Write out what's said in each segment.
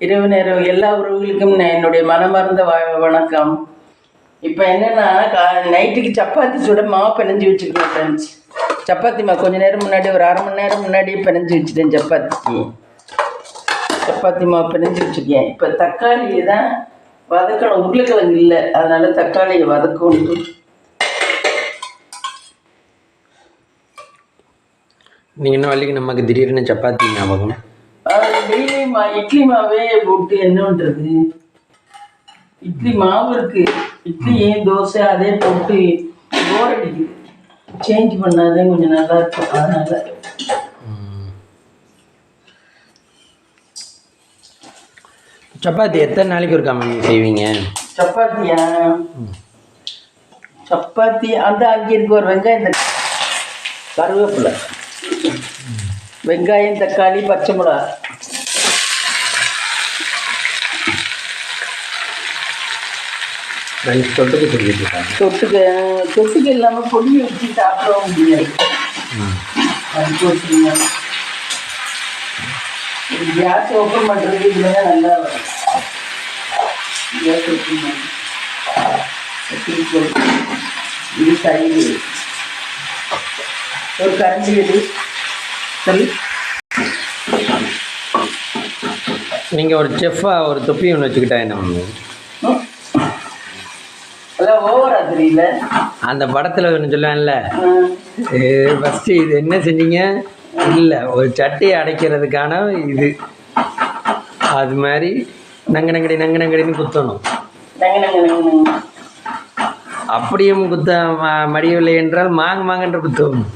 இரவு நேரம் எல்லா உறவுகளுக்கும் என்னுடைய மனமார்ந்த வணக்கம். இப்போ என்னென்னா நைட்டுக்கு சப்பாத்தி சுட மாவு பிணைஞ்சி வச்சுருக்கேன் ஃப்ரெண்ட்ஸ். சப்பாத்தி மாவு கொஞ்சம் நேரம் முன்னாடி ஒரு அரை மணி நேரம் முன்னாடி பிணைஞ்சி வச்சுட்டேன். சப்பாத்தி மாவு பிணைஞ்சி வச்சுருக்கேன். இப்போ தக்காளியை தான் வதக்கணும். உருளைக்கிழங்கு இல்லை, அதனால் தக்காளியை வதக்கணும். நீங்கள் என்ன வள்ளிக்கு நமக்கு திடீர்னு சப்பாத்தி ஞாபகம்? டெய்லி இட்லி மாவே போட்டு என்ன பண்ணுறது, இட்லி மாவு இருக்குது, இட்லி தோசை அதே போட்டு போர் அடிக்குது. சேஞ்ச் பண்ணாதே கொஞ்சம் நல்லா இருக்கும். அதனால் சப்பாத்தி எத்தனை நாளைக்கு ஒரு கம்மி செய்வீங்க? சப்பாத்தியா? சப்பாத்தி அந்த அங்கே இருக்க ஒரு வெங்காயம், கருவேப்பிலை, வெங்காயம், தக்காளி, பச்சை மிளகா, தொட்டுக்க இல்லாமல் பொடியை வச்சு சாப்பிடவும் முடியாது. அது போச்சுங்க. கேஸ் ஓப்பன் பண்ணுறது இதில் தான் நல்லா வரும். கேஸ் ஓப்பன் பண்ணி இது சைடு ஒரு கரண்டி எடு. சரி, நீங்கள் ஒரு செஃப்பாக ஒரு தொப்பி ஒன்று வச்சுக்கிட்டா என்ன பண்ணுவீங்க? ஓவரா தெரியல. அந்த படத்தில் ஒன்று சொல்லுவேன்ல, ஃபஸ்ட்டு இது என்ன செஞ்சீங்க, இல்லை ஒரு சட்டையை அடைக்கிறதுக்கான இது, அது மாதிரி நங்கனங்கடின்னு குத்தணும். அப்படியும் குத்த மடியவில்லை என்றால் மாங்கன்ற குத்தணும்.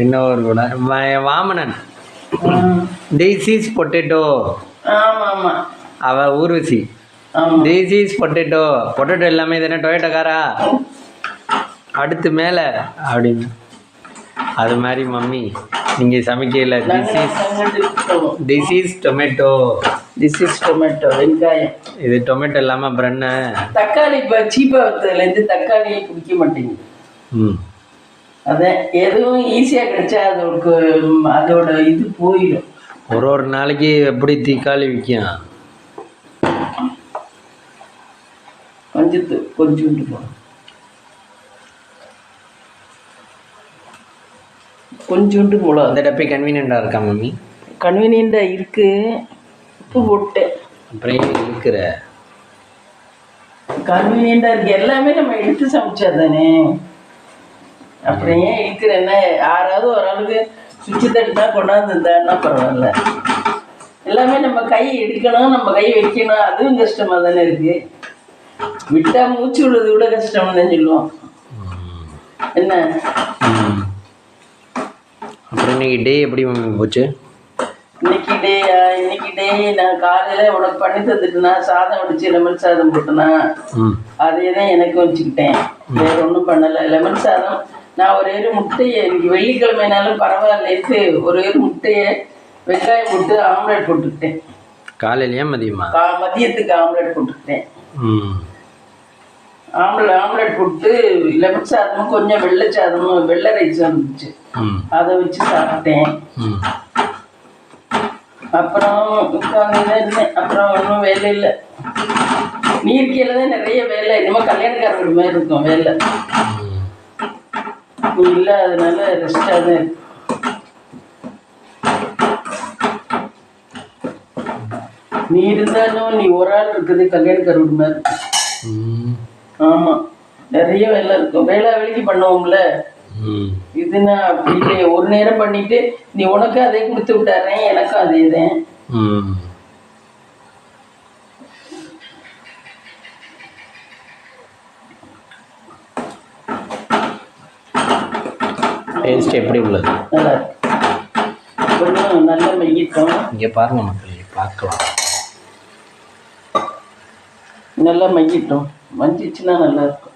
என்ன ஒரு கூட வாமனன் திஸ் இஸ் பொட்டேட்டோ. அவ Urvashi this is potato. Potato எல்லாமே தானே டொயேட்டோ காரா, அடுத்து மேலே அப்படின்னு. அது மாதிரி மம்மி நீங்கள் சமைக்கல, this is tomato, this is tomato, வெங்காயம். இது டொமேட்டோ இல்லாமல் அப்புறம் என்ன? தக்காளி இப்போ சீப்பாக வந்ததுலேருந்து தக்காளியே பிடிக்க மாட்டேங்குது. அதான் எதுவும் ஈஸியாக கிடைச்சா அதோட இது போயிடும். ஒரு நாளைக்கு எப்படி தக்காளி விற்கும்? கொஞ்சோண்டு போடும், கொஞ்சோண்டு மிளகா. அந்த டப்பை கன்வீனியண்டாக இருக்கா மம்மி? கன்வீனியண்டாக இருக்குது. உப்பு போட்டேன். அப்புறம் இருக்கிற கன்வீனியண்டாக இருக்குது. எல்லாமே நம்ம எடுத்து சமைச்சா தானே. அப்புறம் ஏன் இருக்கிறேன்னா யாராவது ஓரளவுக்கு சுவிட்சு தட்டுனா கொண்டாந்துருந்தான்னா பரவாயில்ல. எல்லாமே நம்ம கை எடுக்கணும், நம்ம கை வைக்கணும், அதுவும் கஷ்டமாக தானே இருக்குது. விட்டா மூச்சு விடுறது விட கஷ்டம்னு தான் சொல்லுவோம். என்ன அப்புறம் இன்னைக்கு டே எப்படி போச்சு? இன்னைக்கு டே நான் காலையில் உனக்கு பண்ணி தந்துட்டுனா சாதம் வடிச்சு லெமன் சாதம் போட்டேனா, அதே தான் எனக்கு வச்சுக்கிட்டேன். வேற ஒன்றும் பண்ணலை. லெமன் சாதம் நான் ஒரே ஒரு முட்டையை, இன்னைக்கு வெள்ளிக்கிழமைனாலும் பரவாயில்லைட்டு ஒரே ஒரு முட்டையை வெங்காயம் போட்டு ஆம்லேட் போட்டுக்கிட்டேன். காலையிலையா மதியமா? மதியத்துக்கு ஆம்லேட் போட்டுக்கிட்டேன். ஆம்லேட் போட்டு லெமன் சாதமும் கொஞ்சம் வெள்ளை சாதமும், வெள்ளை ரைஸ் இருந்துச்சு, அதை வச்சு சாப்பிட்டேன். அப்புறம் உட்காந்துதான் இருந்தேன். அப்புறம் ஒன்றும் வேலை இல்லை. நீர்க்கையில தான் நிறைய வேலை. இனிமேல் கல்யாணக்காரர் மாதிரி இருக்கும் வேலை. நீ இல்லை, அதனால ரெஸ்டாக தான் இருக்கு. நீ இருந்தாலும் நீ ஒரு ஆள் இருக்குது கல்யாணக்காரர் மாதிரி. ஆமாம், நிறைய வேலை இருக்கும். வேலைக்கு பண்ணுவோம்ல. இதுனா அப்படி இல்லையே, ஒரு நேரம் பண்ணிட்டு நீ உனக்கு அதே கொடுத்து விட்டாரேன், எனக்கும் அதே தான். டேஸ்ட் எப்படி உள்ளது? நல்லா இருக்கு. கொஞ்சம் நல்லா மையிட்டோம். இங்கே பாருங்க மக்களே, பார்க்கலாம். நல்லா மையிட்டோம். மஞ்சிச்சுன்னா நல்லா இருக்கும்.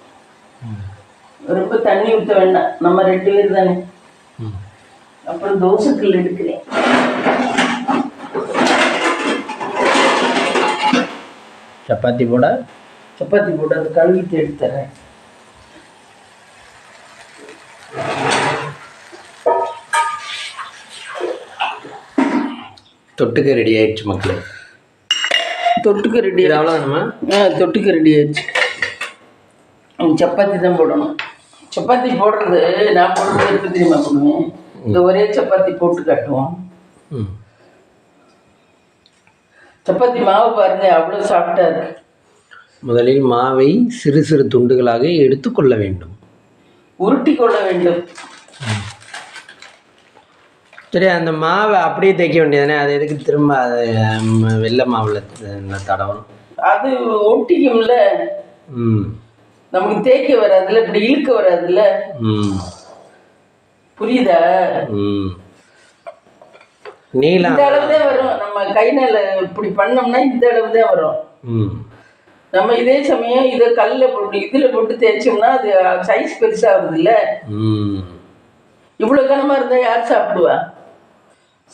ரொம்ப தண்ணி ஊற்ற வேண்டாம், நம்ம 2 பேர் தானே. அப்புறம் தோசைக்கல் எடுக்கிறேன். சப்பாத்தி போட அது கழுவிட்டு எடுத்துறேன். தொட்டுக்க ரெடி ஆயிடுச்சு மக்களே. தொட்டுக்க ரெடி இது அவ்வளோதானம்மா? தொட்டுக்க ரெடி ஆயிடுச்சு. சப்பாத்தி தான் போடணும். சப்பாத்தி போடுறது நான் போடுறது எப்படி தெரியுமா பண்ணுவேன்? இந்த ஒரே சப்பாத்தி போட்டு காட்டுவோம். சப்பாத்தி மாவு பாருங்க அவ்வளோ சாஃப்டாக இருக்கு. முதலில் மாவை சிறு சிறு துண்டுகளாக எடுத்துக்கொள்ள வேண்டும், உருட்டி கொள்ள வேண்டும். சரி, அந்த மாவை அப்படியே தேய்க்க வேண்டியதுதானே? அது எதுக்கு திரும்ப அது வெள்ளை மாவில் தடவணும்? அது ஒட்டிக்கும்ல. நமக்கு தேய்க்க வராதுல்ல, இப்படி இழுக்க வராதுல்ல. புரியுதா? நீளம் இந்த அளவு தான் வரும். நம்ம கைனால இப்படி பண்ணோம்னா இந்த அளவு தான் வரும். நம்ம இதே சமயம் இதை கல்லில் போட்டு இதில் போட்டு தேய்ச்சோம்னா அது சைஸ் பெருசாகுது இல்லை? இவ்வளோ கனமாக இருந்தால் யார் சாப்பிடுவா?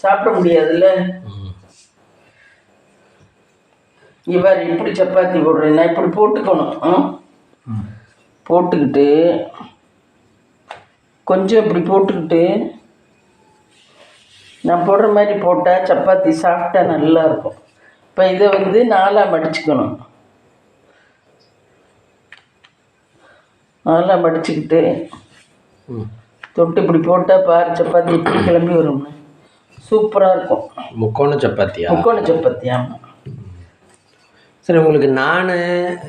சாப்பிட முடியாதுல்ல. இவ்வாறு இப்படி சப்பாத்தி போடுறேன்னா இப்படி போட்டுக்கணும். போட்டுக்கிட்டு கொஞ்சம் இப்படி போட்டுக்கிட்டு நான் போடுற மாதிரி போட்டால் சப்பாத்தி சாஃப்டாக நல்லா இருக்கும். இப்போ இதை வந்து 4ஆக மடிச்சுக்கணும். 4ஆக மடிச்சுக்கிட்டு தொட்டு இப்படி போட்டால் பாரு சப்பாத்தி இப்படி கிளம்பி வரும்னு சூப்பராக இருக்கும். முக்கோண சப்பாத்தியா? முக்கோண சப்பாத்தி. ஆமாம். சரி, உங்களுக்கு நான்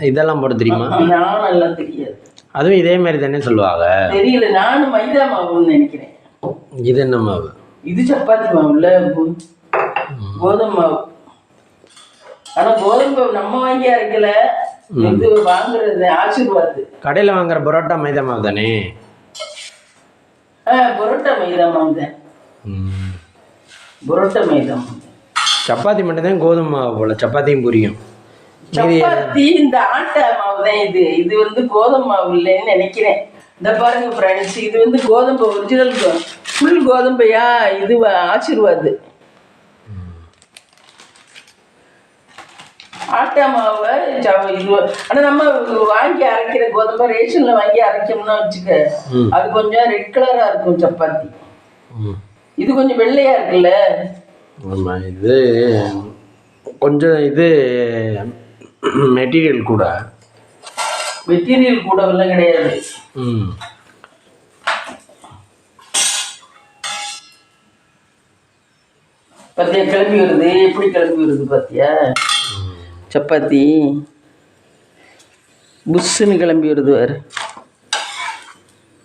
இதெல்லாம் போட தெரியுமா? நான் எல்லாம் தெரியாது. அதுவும் இதே மாதிரி தானே சொல்லுவாங்க? தெரியல, நானும் மைதா மாவுன்னு நினைக்கிறேன். இது என்ன மாவு? இது சப்பாத்தி மாவு இல்லை, கோதுமை மாவு. ஆனால் கோதுமை மாவு நம்ம வாங்கி அரைக்கல, இது வாங்குறது ஆசீர்வாத். கடையில் வாங்குற பரோட்டா மைதா மாவு தானே? பரோட்டா மைதா மாவு தான். பரோட்டா மைதா மாவு. சப்பாத்தி மட்டும்தான் கோதுமை மாவு போல, சப்பாத்தியும் புரியும். சப்பாத்தி இந்த ஆட்டா மாவு தான். இது வந்து கோதுமை மாவு இல்லைன்னு நினைக்கிறேன். இந்த பாருங்க ஃப்ரெண்ட்ஸ், இது வந்து கோதுமை ஒரிஜினல் ஃபுல் கோதுமையா, இது ஆசீர்வாத். ஆட்டா மாவை இது. ஆனால் நம்ம வாங்கி அரைக்கிற கோதுமை ரேஷனில் வாங்கி அரைச்சோம்னா வச்சுக்க, அது கொஞ்சம் ரெட் கலராக இருக்கும் சப்பாத்தி. இது கொஞ்சம் வெள்ளையாக இருக்குல்ல. ஆமாம், இது கொஞ்சம் இது மெட்டீரியல் கூட. மெட்டீரியல் கூடவெல்லாம் கிடையாது. பார்த்தியா கிளம்பி வருது, எப்படி கிளம்பி வருது பார்த்தியா சப்பாத்தி? புஷ்ஷுன்னு கிளம்பி வருது வேறு.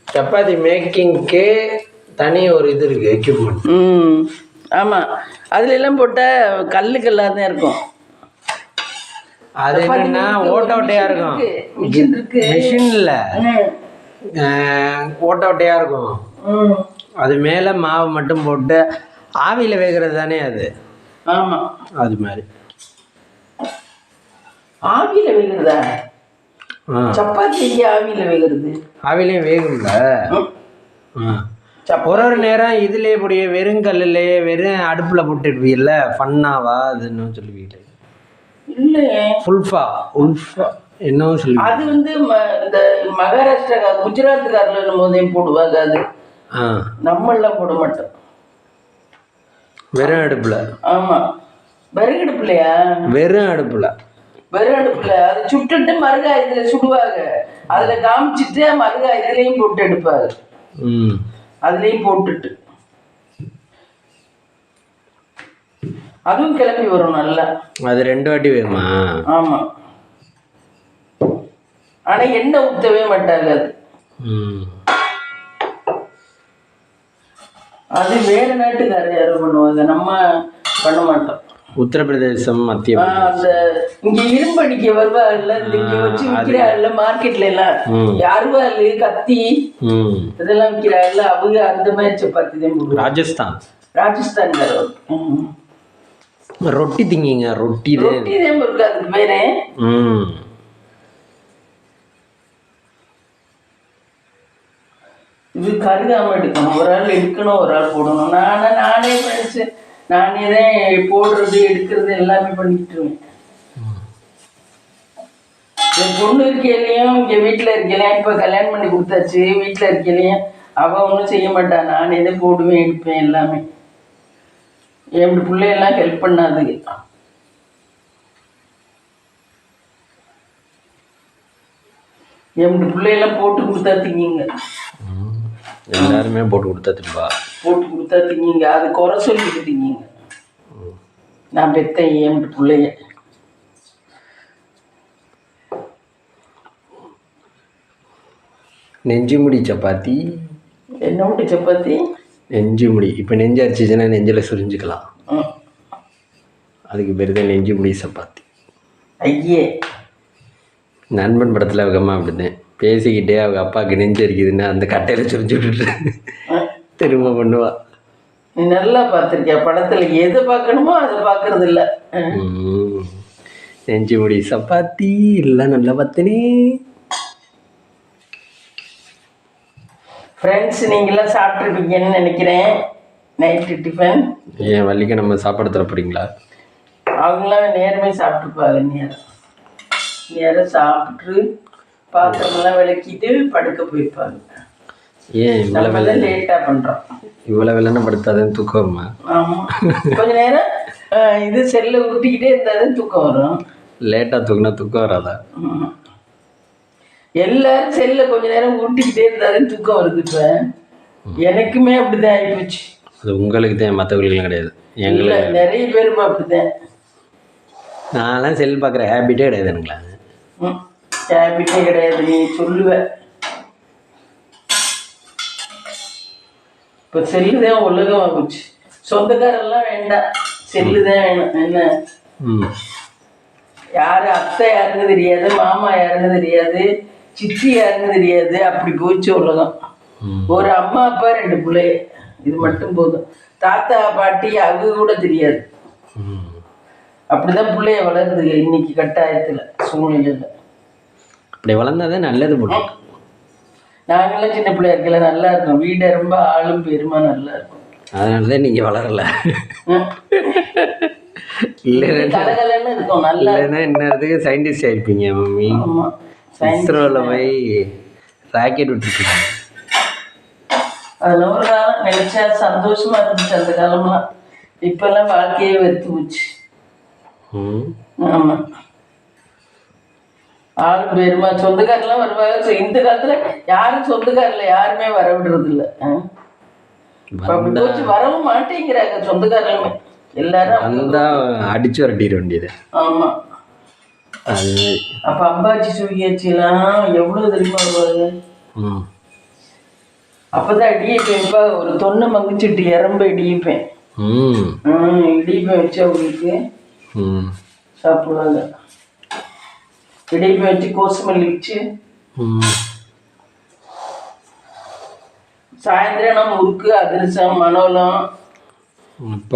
சப்பாத்தி மேக்கிங்க்கு தனி ஒரு இது இருக்குது, எக்யூப்மெண்ட். ஆமாம், அதுல எல்லாம் போட்டால் கல்லாக தான் இருக்கும். அது என்னன்னா ஓட்டையாக இருக்கும். மிஷின் இருக்கு. மிஷின் இல்லை, ஓட்டையாக இருக்கும். அது மேலே மாவு மட்டும் போட்டு ஆவியில் வேகிறது தானே அது? ஆமாம், அது மாதிரி ஆவியில் வேகிறதா? சப்பாத்தி ஆவியில் வேகிறது? ஆவிலையும் வேகும்ல. ஒரு நேரம் இதுலேயே இப்படி வெறும் கல்லுலேயே வெறும் அடுப்பில் போட்டுடுவீல்ல, ஃபன்னாவா அதுன்னு சொல்லுவீங்களே? இல்லையே, உல்ஃபா என்னவோ சொல்லி. அது வந்து இந்த மகாராஷ்டிரா குஜராத்துக்காரில் நம்ம போடுவாங்க. அது நம்மளாம் போட மாட்டோம். வெறும் அடுப்பில். ஆமாம், வெறும் அடுப்புலையா? வெறும் அடுப்பில் அது சுட்டுட்டு மறுகாயத்தில் சுடுவாங்க. அதில் காமிச்சிட்டு மறுகாயத்துலேயும் போட்டு எடுப்பாங்க. அதுலேயும் போட்டுட்டு அதுவும் கிளம்பி வரும் நல்லா. அது 2 வாட்டி வேகுமா? ஆமாம், ஆனால் எண்ணெய் ஊற்றவே மாட்டாங்க. அது வேற நாட்டுக்காரர் யாரும் பண்ணுவாங்க, நம்ம பண்ண மாட்டோம். உத்தரப்பிரதேசம், மத்திய அந்த இங்க இரும்படிக்க வருவாங்கல்ல, இங்க வச்சு விற்கிறாங்கல்ல மார்க்கெட்ல எல்லாம், அருவாள் கத்தி இதெல்லாம் விற்கிறாங்கல்ல, அவங்க அந்த மாதிரி சப்பாத்தி தான். ராஜஸ்தான் ரொட்டி திங்கிங்க. ரொட்டி தான் இருக்கு அதுக்கு பேரு. இது கருகாம எடுக்கணும், ஒரு ஆள் எடுக்கணும், ஒரு ஆள் போடணும். நானே படிச்சு நானே தான் போடுறது எடுக்கிறது எல்லாமே பண்ணிக்கிட்டுருவேன். என் பொண்ணு இருக்கையிலையும் இங்கே வீட்டில் இருக்கையிலையும், இப்போ கல்யாணம் பண்ணி கொடுத்தாச்சு, வீட்டில் இருக்கையிலையும் அவள் ஒன்றும் செய்ய மாட்டான். நானே தான் போடுவேன், எடுப்பேன் எல்லாமே. என் பிள்ளையெல்லாம் ஹெல்ப் பண்ணாது. என் பிள்ளையெல்லாம் போட்டு கொடுத்தா திங்கிங்க. எல்லாருமே போட்டு கொடுத்தா திம்பா. போட்டு கொடுத்தா திங்கிங்க. அது குறை சொல்லிட்டு திங்கிங்க. நான் பெத்தேன் என் பிள்ளைய. நெஞ்சு முடி சப்பாத்தி. என்ன முடி சப்பாத்தி? நெஞ்சு முடி. இப்போ நெஞ்சு அரிச்சிச்சுன்னா நெஞ்சில் சுரிஞ்சுக்கலாம். அதுக்கு பேர் தான் நெஞ்சு முடி சப்பாத்தி. ஐயே, நண்பன் படத்தில் அவங்க அம்மா அப்படிதான் பேசிக்கிட்டே அவங்க அப்பாவுக்கு நெஞ்சு அரிக்குதுன்னா அந்த கட்டையில் சுரிஞ்சு விட்டுட்டு திரும்ப பண்ணுவா. நீ நல்லா பார்த்துருக்கியா படத்தில்? எதை பார்க்கணுமோ அதை பார்க்கறது இல்லை. நெஞ்சு முடி சப்பாத்தி இல்லை நல்லா பார்த்தனே. ஃப்ரெண்ட்ஸ், நீங்களாம் சாப்பிட்ருப்பீங்கன்னு நினைக்கிறேன் நைட்டு டிஃபன். ஏன் வள்ளிக்கு நம்ம சாப்பாடு தர போகிறீங்களா? அவங்களாம் நேரமே சாப்பிட்டுப்பாங்க. நேரம் சாப்பிட்டு பாத்திரமெல்லாம் விளக்கிட்டு படுக்க போயிருப்பாங்க. ஏன் இவ்வளோ வேலை லேட்டாக பண்ணுறோம்? இவ்வளோ வேலைன்னா படுத்தாதான் தூக்கம் வருமா? ஆமாம், கொஞ்ச நேரம் இது செல்லை ஊட்டிக்கிட்டே இருந்தாதான் தூக்கம் வரும். லேட்டாக தூங்கினா தூக்கம் வராதா? எல்லாரும் செல்லை கொஞ்ச நேரம் ஊட்டிக்கிட்டே இருந்தாதான் தூக்கம் வருது. இப்போ எனக்குமே அப்படிதான் ஆகிப்போச்சு. அது உங்களுக்கு தான், மற்றவங்களுக்குலாம் கிடையாது. எங்களுக்கு நிறைய பேருமே அப்படிதான். நான்லாம் செல் பார்க்குற ஹேபிட்டே கிடையாது. எனக்குலாம் ஹேபிட்டே கிடையாது. நீ சொல்லுவேன் இப்போ செல்லு தான் உலகமாக போச்சு. சொந்தக்காரெல்லாம் வேண்டாம், செல்லு தான் வேணும். என்ன யாரு அத்தை யாருன்னு தெரியாது, மாமா யாருன்னு தெரியாது, சித்தி யாருன்னு தெரியாது. அப்படி போச்சு உலகம். ஒரு அம்மா அப்பா 2 பிள்ளைய, இது மட்டும் போதும். தாத்தா பாட்டி அவங்க கூட தெரியாது. அப்படிதான் பிள்ளைய வளருது இன்னைக்கு கட்டாயத்தில், சூழ்நிலையில். அப்படி வளர்ந்தாதான் நல்லது போட்டு. நாங்களாம் சின்ன பிள்ளையா இருக்கல நல்லா இருக்கும். வீடை ரொம்ப ஆளும் பெருமா நல்லா இருக்கும். அதனாலதான் நீங்க வளரல. கலகலன்னு இருக்கும். நல்லா என்னதுக்கு சயின்டிஸ்ட் ஆயிருப்பீங்க மம்மி. இஸ்ரோல போய் ராக்கெட் விட்டுருக்கீங்க. அதெல்லாம் ஒரு காலம் நினைச்சா சந்தோஷமா இருந்துச்சு அந்த காலம்லாம். இப்பெல்லாம் வாழ்க்கையே வெறுத்து போச்சு. ஆமா, ஆளும் பேருமா சொந்தக்காரெல்லாம் வருவாங்க. இந்த காலத்துல யாரும் சொந்தக்காரில் யாருமே வர விடுறது இல்லை. வரவும் மாட்டேங்கிறாங்க சொந்தக்காரங்களுமே. எல்லாரும் அடிச்சு வரட்டிட வேண்டியது. ஆமா, அப்ப அம்பாச்சி சுகியாச்சி எல்லாம் எவ்வளவு தெரியுமா வருவாங்க. அப்பதான் இடியப்பேன்ப்பா, ஒரு தொண்ணு மங்கிச்சுட்டு இறம்ப இடியப்பேன். இடியப்பேன் வச்சு அவங்களுக்கு சாப்பிடுவாங்க. இடியப்பேன் வச்சு கோசுமல்லி வச்சு சாயந்தரம் நம்ம முறுக்கு அதிரசம் மனோலம்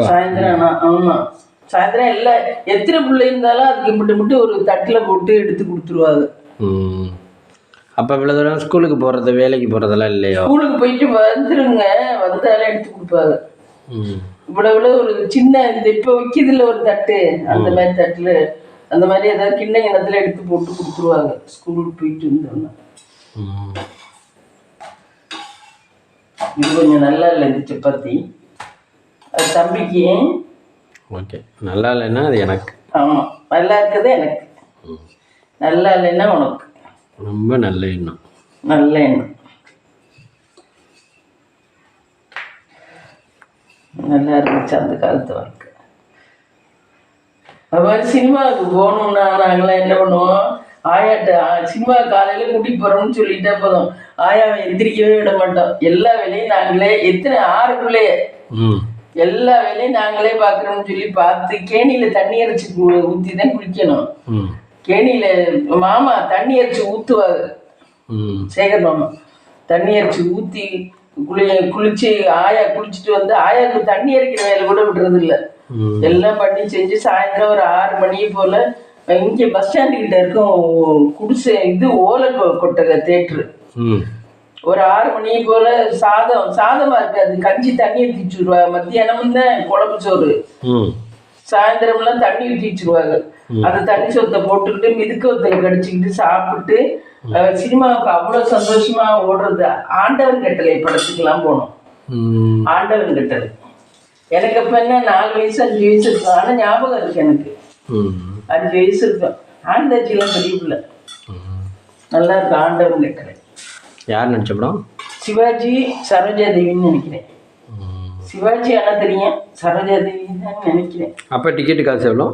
சாயந்தரம். ஆமா, சாயந்தரம் எல்லாம் எத்தனை பிள்ளை இருந்தாலும் அதுக்கு மட்டும் ஒரு தட்டில் போட்டு எடுத்து கொடுத்துருவாங்க. அப்போ இவ்வளோ தூரம் ஸ்கூலுக்கு போகிறது வேலைக்கு போகிறதெல்லாம் இல்லையோ? ஸ்கூலுக்கு போயிட்டு வந்துருங்க, வந்தாலும் எடுத்து கொடுப்பாங்க. இவ்வளோ ஒரு சின்ன இந்த இப்போ வைக்கிறதுல ஒரு தட்டு, அந்த மாதிரி தட்டில் அந்த மாதிரி ஏதாவது கிண்ண கிணத்துல எடுத்து போட்டு கொடுத்துருவாங்க ஸ்கூலுக்கு போயிட்டு வந்தோம்னா. இது கொஞ்சம் நல்லா இல்லை இந்த சப்பாத்தி. அது தம்பிக்கு. ஓகே, நல்லா இல்லைன்னா அது எனக்கு. ஆமாம், நல்லா இருக்குது எனக்கு, நல்லா இல்லைன்னா உனக்கு. ரொம்ப நல்ல எண்ணம். நல்ல எண்ணம். நல்லா இருந்துச்சு அந்த காலத்து வாழ்க்கை. அது மாதிரி சினிமாவுக்கு போகணும்னா நாங்களாம் என்ன பண்ணுவோம், ஆயாட்ட சினிமா காலையில் கூட்டிகிட்டு போகிறோம்னு சொல்லிட்டா போதும், ஆயாவை எந்திரிக்கவே விட மாட்டோம். எல்லா வேலையும் நாங்களே, எத்தனை 6 பிள்ளைய, எல்லா வேலையும் நாங்களே பார்க்குறோம்னு சொல்லி பார்த்து கேணியில் தண்ணி அரைச்சி ஊற்றி தான் குளிக்கணும். கேணியில் மாமா தண்ணி அரைச்சி ஊற்றுவாங்க, சேகர் மாமா தண்ணி அரைச்சி ஊற்றி குளிச்சு ஆயா குளிச்சுட்டு வந்து ஆயாவுக்கு தண்ணி அரைக்கிற வேலை கூட விடுறது இல்லை. எல்லாம் பண்ணி செஞ்சு சாயந்தரம் ஒரு 6 மணி போல் இங்கே பஸ் ஸ்டாண்டு கிட்ட இருக்கும் குடிசை இது ஓலை கொட்டகை தேட்ரு. ஒரு 6 மணி போல் சாதமாக இருக்காது, கஞ்சி தண்ணி ஊற்றி வச்சுருவாங்க. மத்தியானமும் தான் குழம்பு சோறு, சாயந்தரம்லாம் தண்ணி ஊற்றி வச்சுருவாங்க. அந்த தண்ணி சொத்தை போட்டுக்கிட்டு மிதுக்கத்தில் கடிச்சிக்கிட்டு சாப்பிட்டு சினிமாவுக்கு அவ்வளோ சந்தோஷமாக ஓடுறது. ஆண்டவன் கட்டளை படத்துக்கெல்லாம் போனோம். ஆண்டவன் கட்டளை எனக்கு அப்போ என்ன 4 வயசு 5 வயசு இருக்கும். ஆனால் ஞாபகம் இருக்கு எனக்கு. 5 வயசு இருக்கும். ஆண்டாச்சிலாம் பெரிய பிள்ளை. நல்லா இருக்கும். ஆண்டவன் கேட்குறேன். யார் நடிச்ச படம்? சிவாஜி, சரோஜா தேவின்னு நினைக்கிறேன். சிவாஜி ஆனால் தெரியும், சரோஜா தேவின்னு தான் நினைக்கிறேன். அப்போ டிக்கெட்டு காசு எவ்வளோ?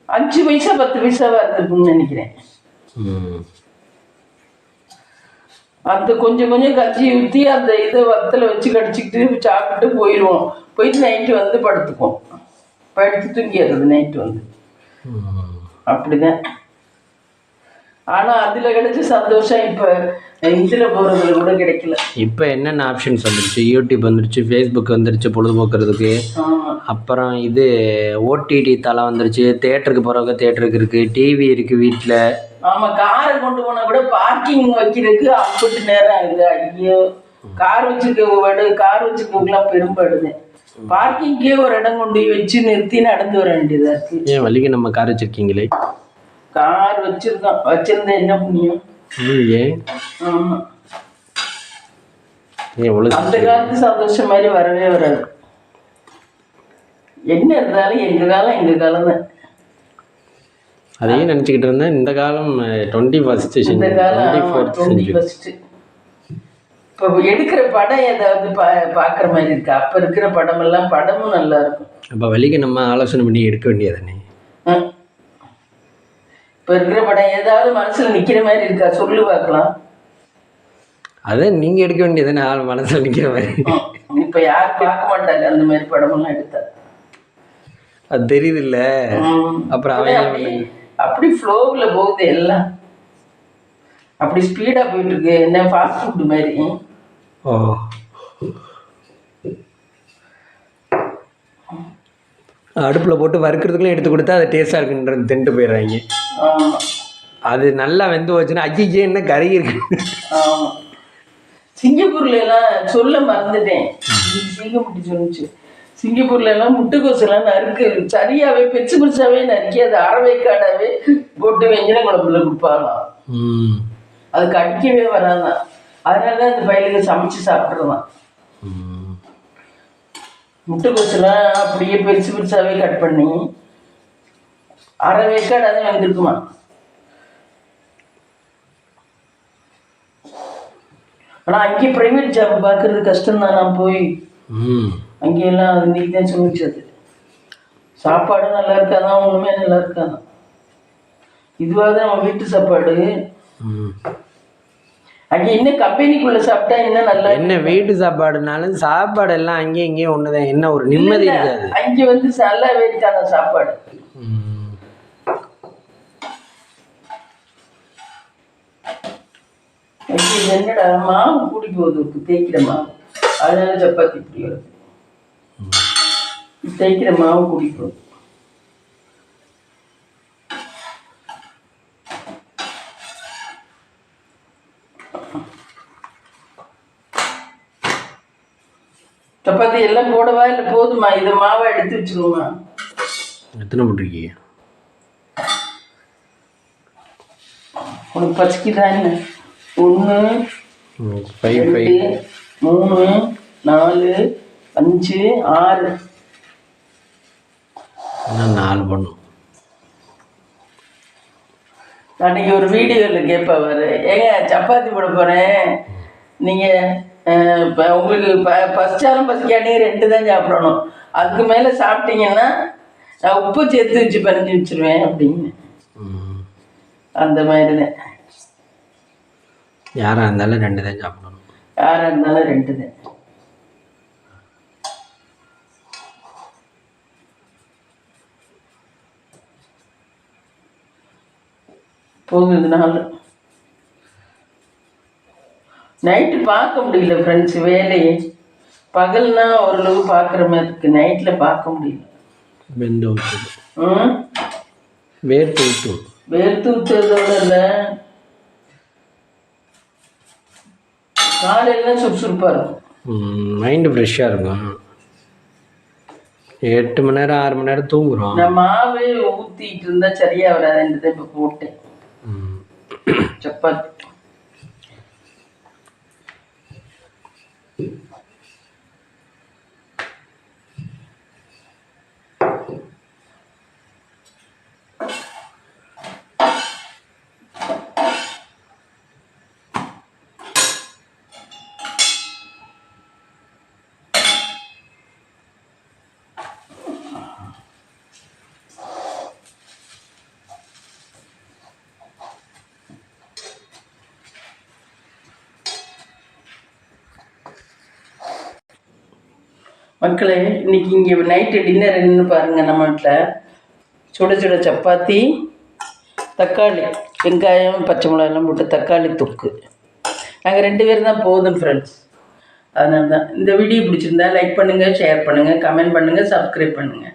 5 பைசா 10 பைசாவா இருந்திருக்குன்னு நினைக்கிறேன். அந்த கொஞ்சம் கொஞ்சம் கஞ்சி ஊற்றி அந்த இதை வத்தலை வச்சு கடிச்சிக்கிட்டு சாப்பிட்டு போயிடுவோம். போயிட்டு நைட்டு வந்து படுத்துக்குவோம். படுத்து தூங்கிடுறது நைட்டு வந்து. அப்படிதான். ஆனால் அதில் கிடைச்ச சந்தோஷம் இப்போ இதில் போகிறதுல கூட கிடைக்கல. இப்போ என்னென்ன ஆப்ஷன்ஸ் வந்துருச்சு? யூடியூப் வந்துருச்சு, ஃபேஸ்புக் வந்துருச்சு பொழுதுபோக்குறதுக்கு. அப்புறம் இது ஓடிடி தளம் வந்துருச்சு. தேட்டருக்கு போகிறவங்க தேட்டருக்கு இருக்குது, டிவி இருக்குது வீட்டில். ஆமாம், காரை கொண்டு போனால் கூட பார்க்கிங் வைக்கிறதுக்கு அப்படி நேரம் ஆகுது. ஐயோ, கார் வச்சுருக்கவங்களாம் பெரும்பாடுது. பார்க்கிங்கே ஒரு இடம் கொண்டு போய் வச்சு நிறுத்தி நடந்து வர வேண்டியதாக இருக்குது. ஏன் வழிக்கு நம்ம கார் வச்சுருக்கீங்களே? கார் வச்சிருந்தா என்ன புண்ணியம்? ஏன்? ஆமாம், அந்த காலத்து சந்தோஷம் மாதிரி வரவே வராது. என்ன இருந்தாலும் எங்கள் காலம் தான். அதையும் நினச்சிக்கிட்டு இருந்தேன். இந்த காலம் 21st இந்த காலம் 21st. இப்போ எடுக்கிற படம் ஏதாவது பார்க்குற மாதிரி இருக்கு. அப்போ இருக்கிற படமும் நல்லா இருக்கும். அப்போ வழிக்கு நம்ம ஆலோசனை பண்ணி எடுக்க வேண்டியதானே? இப்போ இருக்கிற படம் ஏதாவது மனசில் நிற்கிற மாதிரி இருக்கா? சொல்லு பார்க்கலாம். அதை நீங்கள் எடுக்க வேண்டியதானே மனசில் நிற்கிற மாதிரி. இப்போ யாரும் பார்க்க மாட்டாங்க அந்த மாதிரி படமெல்லாம் எடுத்தா. அது தெரியுது இல்லை? அப்புறம் அவன் அப்படி ஃப்ளோவில் போகுது எல்லாம். அப்படி ஸ்பீடாக போயிட்டு இருக்கு. என்ன ஃபாஸ்ட் ஃபுட்டு மாதிரி. அடுப்பில் போட்டு வறுக்கிறதுக்குலாம் எடுத்து கொடுத்தா அது டேஸ்ட்டாக இருக்குன்றது தின்ட்டு போயிடுறாங்க. அது நல்லா வெந்து வச்சுன்னா ஐயே என்ன கறி இருக்கு. ஆமாம், சிங்கப்பூர்ல எல்லாம் சொல்ல மறந்துட்டேன். சீங்கமுட்டி சொன்னிச்சு. சிங்கப்பூர்ல எல்லாம் முட்டைக்கோசெல்லாம் நறுக்கு சரியாவே பெருசு பெருசாவே நறுக்கி அதை அரைவைக்காடாவே போட்டு வெஞ்சின குழம்புல கொடுப்பாங்களாம். அதுக்கு அடிக்கவே வராதான். அதனாலதான் அந்த பயிலுக்கு சமைச்சு சாப்பிட்றதான். முட்டைக்கோசெல்லாம் அப்படியே பெருசு பெருசாவே கட் பண்ணி அரைவைக்காடாவே வந்திருக்குமா. ஆனால் அங்கே ப்ரைவேட் ஜாப் பார்க்கறது கஷ்டம்தான். நான் போய் அங்கேயெல்லாம் இன்னைக்கு தான் சொல்லிச்சது. சாப்பாடு நல்லா இருக்காதான், ஒன்றுமே நல்லா இருக்காதான். இதுவாக தான் நம்ம வீட்டு சாப்பாடு. அங்கே இன்னும் கம்பெனிக்குள்ளே சாப்பிட்டா இன்னும் நல்லா. என்ன வீட்டு சாப்பாடுனாலும் சாப்பாடு எல்லாம் அங்கேயும் இங்கேயும் ஒன்று தான். என்ன ஒரு நிம்மதி இருக்காது. அங்கே வந்து நல்லாவே இருக்காத சாப்பாடு. என்னடா மாவு கூடி போகுது, தேய்க்கிற மாவு. அதனால சப்பாத்தி இப்படி வருது. தேய்க்கிற மாவு கூடி போகுது. சப்பாத்தி எல்லாம் போடவா இல்லை போதுமா? இதை மாவை எடுத்து வச்சுருவோமா? எத்தனை போட்டிருக்கீங்க? உனக்கு பசிக்குதான்? 1 2 3 4 5 6 4 பண்ணும். அன்னைக்கு ஒரு வீடியோவில் கேட்பாரு, ஏங்க சப்பாத்தி போட போகிறேன், நீங்கள் இப்போ உங்களுக்கு பசிச்சாலும் பசிக்காட்டி 2 தான் சாப்பிடணும், அதுக்கு மேலே சாப்பிட்டீங்கன்னா நான் உப்பு சேர்த்து வச்சு பறிஞ்சு வச்சுருவேன் அப்படின்னு. அந்த மாதிரி தான். யாராக இருந்தாலும் 2 தான் சாப்பிடணும். யாராக இருந்தாலும் 2 தான். போகுதுனால நைட்டு பார்க்க முடியல ஃப்ரெண்ட்ஸ். வேலையே பகல்னா ஓரளவு பார்க்குற மாதிரி இருக்கு, நைட்டில் பார்க்க முடியல. வெந்து ஊற்றுது. வேர்த்து ஊற்றுறதோட இல்லை, காலையிலாம் சுறுசுறுப்பாக இருக்கும். மைண்டு ஃப்ரெஷ்ஷாக இருக்கும். 8 மணி நேரம் 6 மணி நேரம் தூங்குறோம். நான் மாவே ஊற்றிட்டு இருந்தால் சரியாக வராதுன்றதை இப்போ போட்டேன். சப்பாத்தி மக்களே இன்னைக்கு இங்கே நைட்டு டின்னர் என்னன்னு பாருங்கள். நம்ம வீட்டில் சுட சுட சப்பாத்தி, தக்காளி, வெங்காயம், பச்சை மிளகாயெல்லாம் போட்டு தக்காளி தொக்கு. நாங்கள் 2 பேரும் தான் போதும் ஃப்ரெண்ட்ஸ். அதனால தான் இந்த வீடியோ பிடிச்சிருந்தா லைக் பண்ணுங்கள், ஷேர் பண்ணுங்கள், கமெண்ட் பண்ணுங்கள், சப்ஸ்கிரைப் பண்ணுங்கள்.